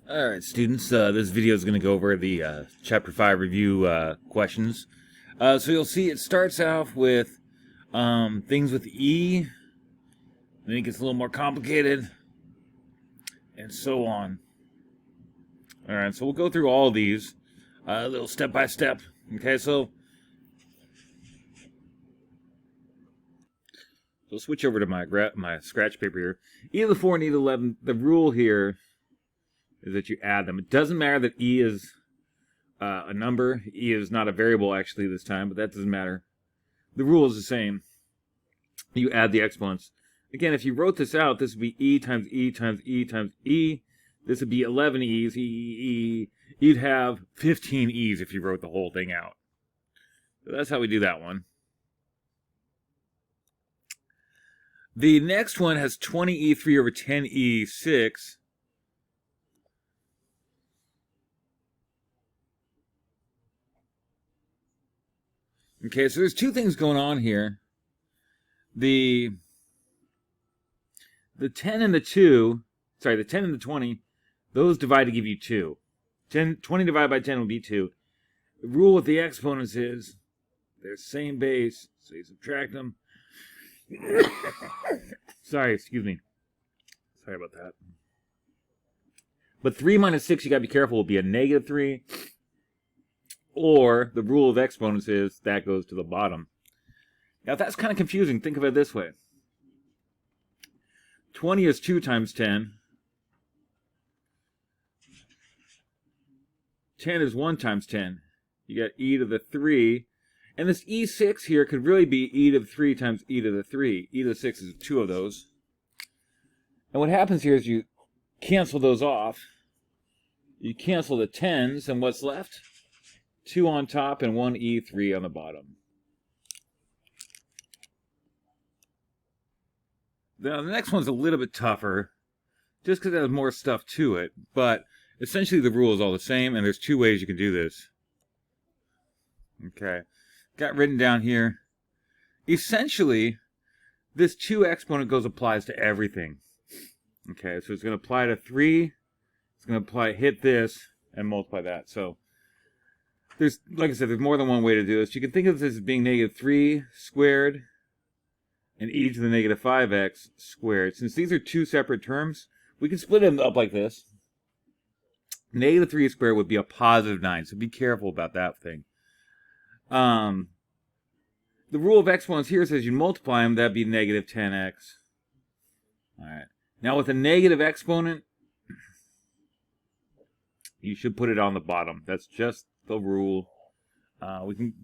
Alright, students, this video is going to go over the Chapter 5 review questions. So you'll see it starts off with things with E, then it gets a little more complicated, and so on. Alright, so we'll go through all of these, a little step by step. Okay, so switch over to my scratch paper here. E to the 4 and E to the 11, the rule here is that you add them. It doesn't matter that E is a number. E is not a variable actually this time, but that doesn't matter. The rule is the same. You add the exponents. Again, if you wrote this out, this would be E times E times E times E. This would be 11 E's, E. You'd have 15 E's if you wrote the whole thing out. So that's how we do that one. The next one has 20E3 over 10E6. Okay, so there's two things going on here. The 10 and the 2, sorry, the 10 and the 20, those divide to give you 2. 20 divided by 10 will be 2. The rule with the exponents is they're same base, so you subtract them. Sorry, excuse me. Sorry about that. But 3 minus 6, you got to be careful, will be a negative 3. Or the rule of exponents is that goes to the bottom. Now, if that's kind of confusing, think of it this way. 20 is 2 times 10. 10 is 1 times 10. You got e to the 3. And this e6 here could really be e to the 3 times e to the 3. E to the 6 is 2 of those. And what happens here is you cancel those off. You cancel the 10s, and what's left? 2 on top and 1 E3 on the bottom. Now, the next one's a little bit tougher, just because it has more stuff to it, but essentially the rule is all the same, and there's two ways you can do this. Okay, got written down here. Essentially, this 2 exponent applies to everything. Okay, so it's going to apply to 3, it's going to apply, hit this, and multiply that. So, there's, like I said, there's more than one way to do this. You can think of this as being negative 3 squared and e to the negative 5x squared. Since these are two separate terms, we can split them up like this. Negative 3 squared would be a positive 9, so be careful about that thing. The rule of exponents here says you multiply them, that'd be negative 10x. Alright. Now with a negative exponent, you should put it on the bottom. That's just the rule.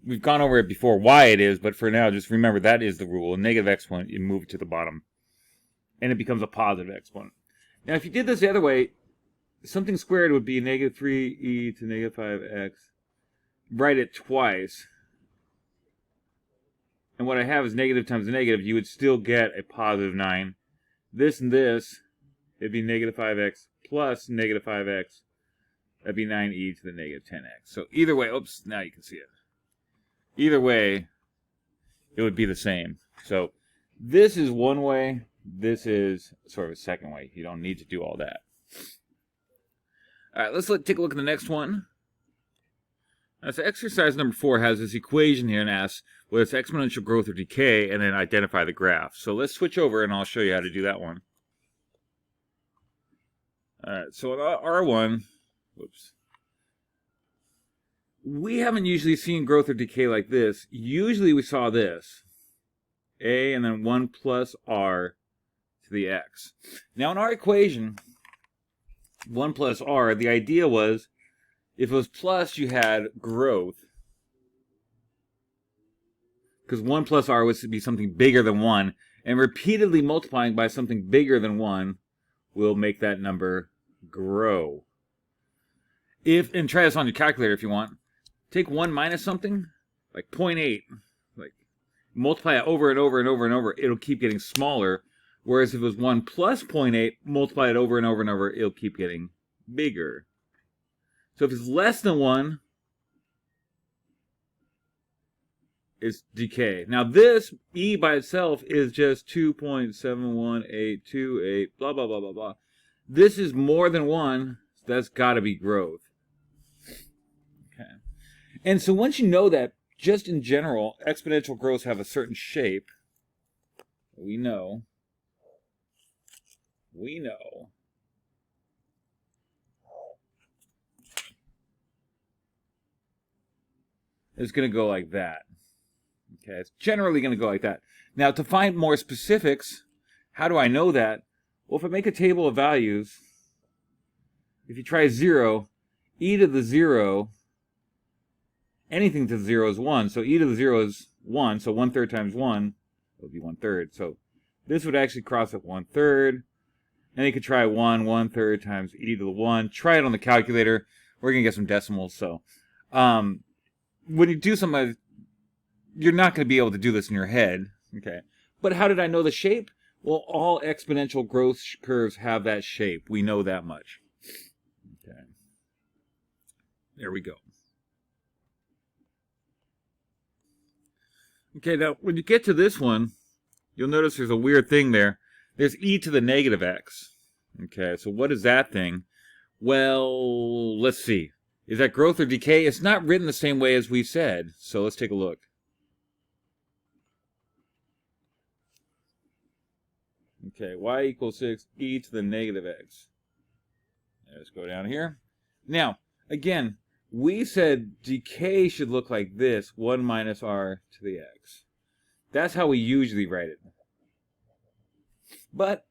We've gone over it before why it is, but for now, just remember that is the rule. A negative exponent, you move it to the bottom, and it becomes a positive exponent. Now, if you did this the other way, something squared would be negative 3e to negative 5x. Write it twice. And what I have is negative times a negative. You would still get a positive 9. This and this, it'd be negative 5x plus negative 5x. That'd be 9e to the negative 10x. So either way, oops, now you can see it. Either way, it would be the same. So this is one way. This is sort of a second way. You don't need to do all that. All right, let's take a look at the next one. So exercise number 4 has this equation here and asks whether it's exponential growth or decay, and then identify the graph. So let's switch over and I'll show you how to do that one. All right, so in R1, whoops. We haven't usually seen growth or decay like this. Usually we saw this. A and then 1 plus r to the x. Now in our equation, 1 plus r, the idea was if it was plus, you had growth. Because 1 plus r would be something bigger than 1. And repeatedly multiplying by something bigger than 1 will make that number grow. And try this on your calculator if you want. Take 1 minus something, like 0.8. Like, multiply it over and over and over and over. It'll keep getting smaller. Whereas if it was 1 plus 0.8, multiply it over and over and over, it'll keep getting bigger. So if it's less than 1, it's decay. Now this, e by itself, is just 2.71828, blah, blah, blah, blah, blah. This is more than 1. that's got to be growth. Okay. And so once you know that, just in general, exponential growths have a certain shape, we know. It's going to go like that. Okay, it's generally going to go like that. Now, to find more specifics, how do I know that? Well, if I make a table of values, if you try 0, e to the 0, anything to the 0 is 1. So e to the 0 is 1. So 1/3 times 1 would be 1/3. So this would actually cross at 1/3. And you could try 1/3 times e to the 1. Try it on the calculator. We're going to get some decimals. So when you do something, you're not going to be able to do this in your head. Okay. But how did I know the shape? Well, all exponential growth curves have that shape. We know that much. Okay. There we go. Okay, now when you get to this one, you'll notice there's a weird thing there. There's e to the negative x. Okay, so what is that thing? Well, let's see. Is that growth or decay? It's not written the same way as we said. So let's take a look. Okay, y equals 6, e to the negative x. Let's go down here. Now, again, we said decay should look like this, 1 minus r to the x. That's how we usually write it. But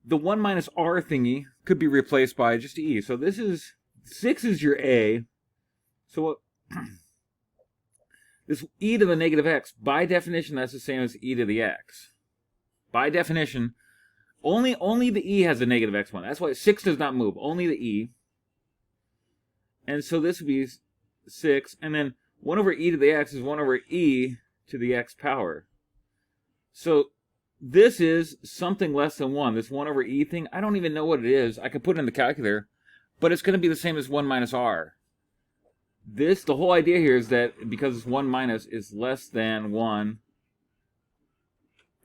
the 1 minus r thingy could be replaced by just e. So this is, 6 is your a. So this e to the negative x, by definition, that's the same as e to the x. By definition, only the e has a negative exponent. That's why 6 does not move. Only the e. And so this would be 6. And then 1 over e to the x is 1 over e to the x power. So this is something less than 1. This 1 over e thing, I don't even know what it is. I could put it in the calculator. But it's going to be the same as 1 minus r. The whole idea here is that because it's 1 minus is less than 1,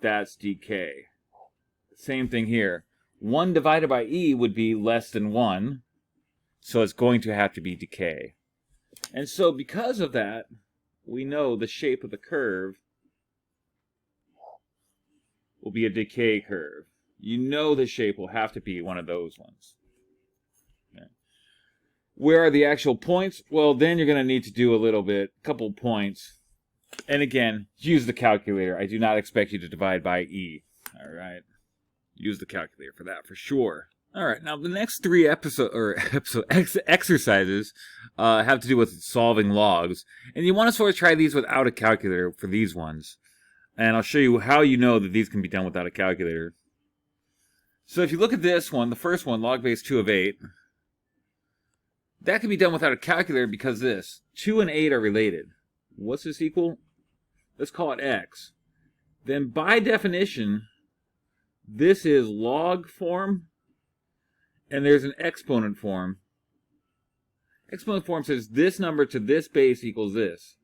that's decay. Same thing here. 1 divided by e would be less than 1, so it's going to have to be decay. And so because of that, we know the shape of the curve will be a decay curve. You know the shape will have to be one of those ones. Okay. Where are the actual points? Well, then you're going to need to do a couple points. And again, use the calculator. I do not expect you to divide by e. All right. Use the calculator for that, for sure. All right. Now, the next 3 exercises have to do with solving logs. And you want to sort of try these without a calculator for these ones. And I'll show you how you know that these can be done without a calculator. So if you look at this one, the first one, log base 2 of 8, that can be done without a calculator because 2 and 8 are related. What's this equal? Let's call it x. Then by definition, this is log form, and there's an exponent form. Exponent form says this number to this base equals this.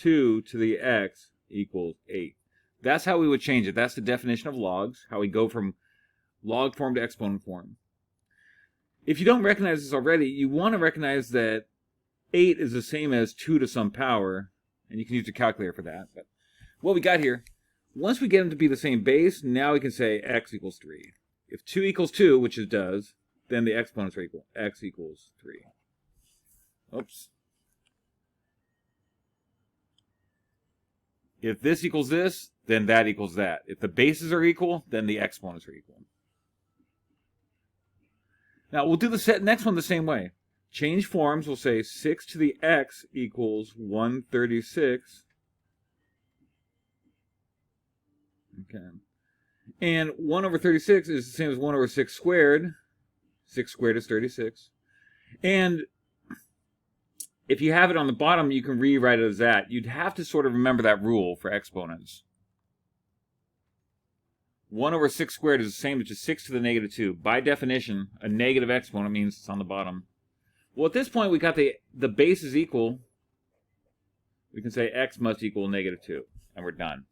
2 to the x equals 8. That's how we would change it. That's the definition of logs, how we go from log form to exponent form. If you don't recognize this already, you want to recognize that 8 is the same as 2 to some power, and you can use a calculator for that. But what we got here, once we get them to be the same base, now we can say x equals 3. If 2 equals 2, which it does, then the exponents are equal. X equals 3. Oops. If this equals this, then that equals that. If the bases are equal, then the exponents are equal. Now, we'll do the next one the same way. Change forms, we'll say 6 to the x equals 136. Okay. And 1 over 36 is the same as 1 over 6 squared. 6 squared is 36. And if you have it on the bottom, you can rewrite it as that. You'd have to sort of remember that rule for exponents. 1 over 6 squared is the same as just 6 to the negative 2. By definition, a negative exponent means it's on the bottom. Well, at this point, we got the base is equal. We can say x must equal negative 2, and we're done.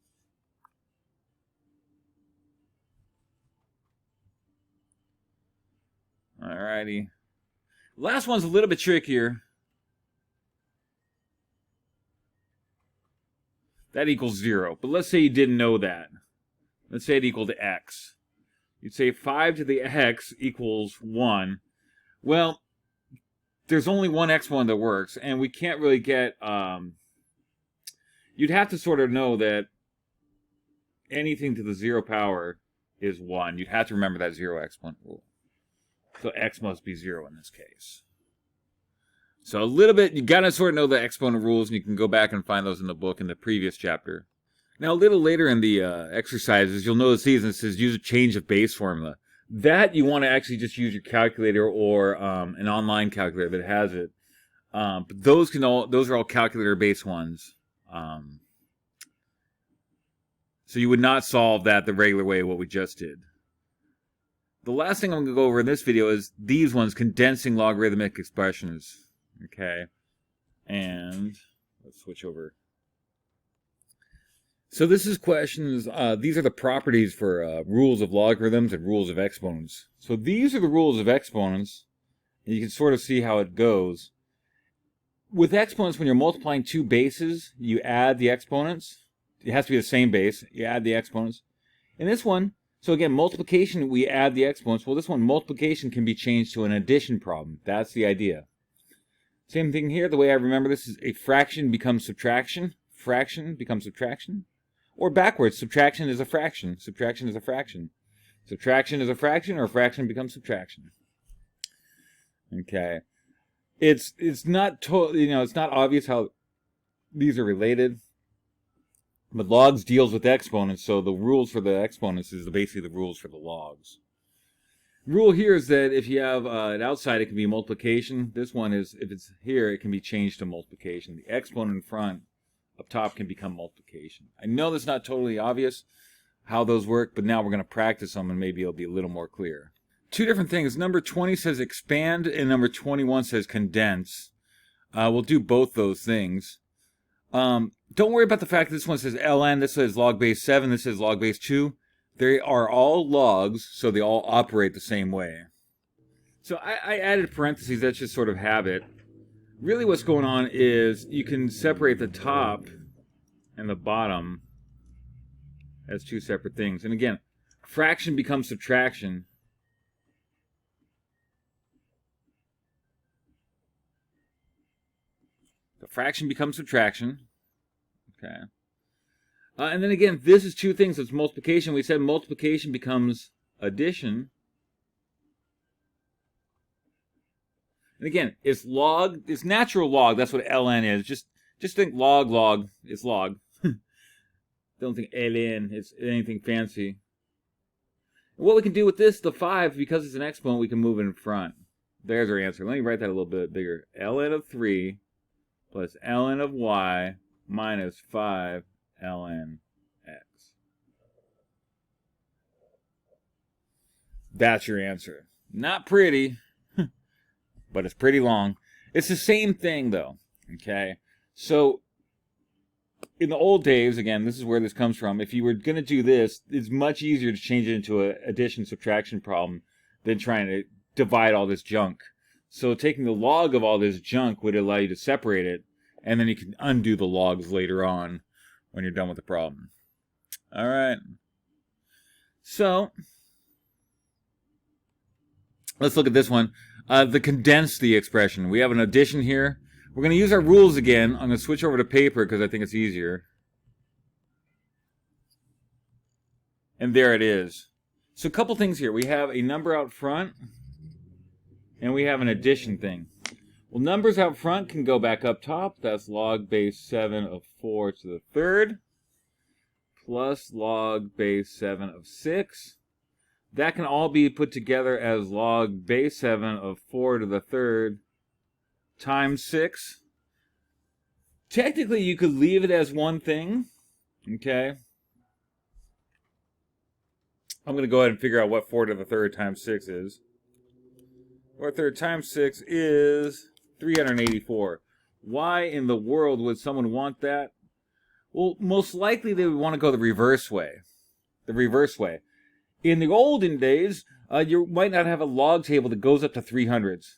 Alrighty. Last one's a little bit trickier. That equals 0. But let's say you didn't know that. Let's say it equal to x. You'd say 5 to the x equals 1. Well, there's only one exponent that works, and we can't really get... you'd have to sort of know that anything to the 0 power is 1. You'd have to remember that 0 exponent rule. So x must be 0 in this case. So a little bit, you got to sort of know the exponent rules, and you can go back and find those in the book in the previous chapter. Now, a little later in the exercises, you'll notice these, and it says use a change of base formula. That you want to actually just use your calculator or an online calculator that has it. But those are all calculator-based ones. So you would not solve that the regular way, what we just did. The last thing I'm going to go over in this video is these ones, condensing logarithmic expressions. Okay, and let's switch over. So this is questions, these are the properties for rules of logarithms and rules of exponents. So these are the rules of exponents, and you can sort of see how it goes. With exponents, when you're multiplying two bases, you add the exponents. It has to be the same base. You add the exponents. In this one, so again, multiplication, we add the exponents. Well, this one, multiplication can be changed to an addition problem. That's the idea. Same thing here. The way I remember this is a fraction becomes subtraction. Fraction becomes subtraction. Or backwards, subtraction is a fraction. Subtraction is a fraction. Subtraction is a fraction, or a fraction becomes subtraction. Okay. It's not it's not obvious how these are related. But logs deals with exponents, so the rules for the exponents is basically the rules for the logs. Rule here is that if you have it outside, it can be multiplication. This one is, if it's here, it can be changed to multiplication. The exponent in front, up top, can become multiplication. I know that's not totally obvious how those work, but now we're going to practice them, and maybe it'll be a little more clear. Two different things. Number 20 says expand, and number 21 says condense. We'll do both those things. Don't worry about the fact that this one says ln, this says log base 7, this says log base 2. They are all logs, so they all operate the same way. So I added parentheses, that's just sort of habit. Really what's going on is you can separate the top and the bottom as two separate things. And again, fraction becomes subtraction. The fraction becomes subtraction. Okay. And then again, this is two things. It's multiplication. We said multiplication becomes addition. And again, it's log. It's natural log. That's what ln is. Just think log. It's log. Don't think ln. It's anything fancy. And what we can do with this, the 5, because it's an exponent, we can move it in front. There's our answer. Let me write that a little bit bigger. ln of 3 plus ln of y minus 5 ln x. That's your answer. Not pretty, but it's pretty long. It's the same thing, though. Okay? So, in the old days, again, this is where this comes from. If you were going to do this, it's much easier to change it into an addition-subtraction problem than trying to divide all this junk. So, taking the log of all this junk would allow you to separate it, and then you can undo the logs later on when you're done with the problem. All right. So, let's look at this one. The condense the expression. We have an addition here. We're going to use our rules again. I'm going to switch over to paper because I think it's easier. And there it is. So a couple things here. We have a number out front, and we have an addition thing. Well, numbers out front can go back up top. That's log base 7 of 4 to the third plus log base 7 of 6. That can all be put together as log base 7 of 4 to the third times 6. Technically, you could leave it as one thing. Okay. I'm going to go ahead and figure out what 4 to the third times 6 is. 4 to the third times 6 is 384. Why in the world would someone want that? Well, most likely they would want to go the reverse way. The reverse way. In the olden days, you might not have a log table that goes up to 300s.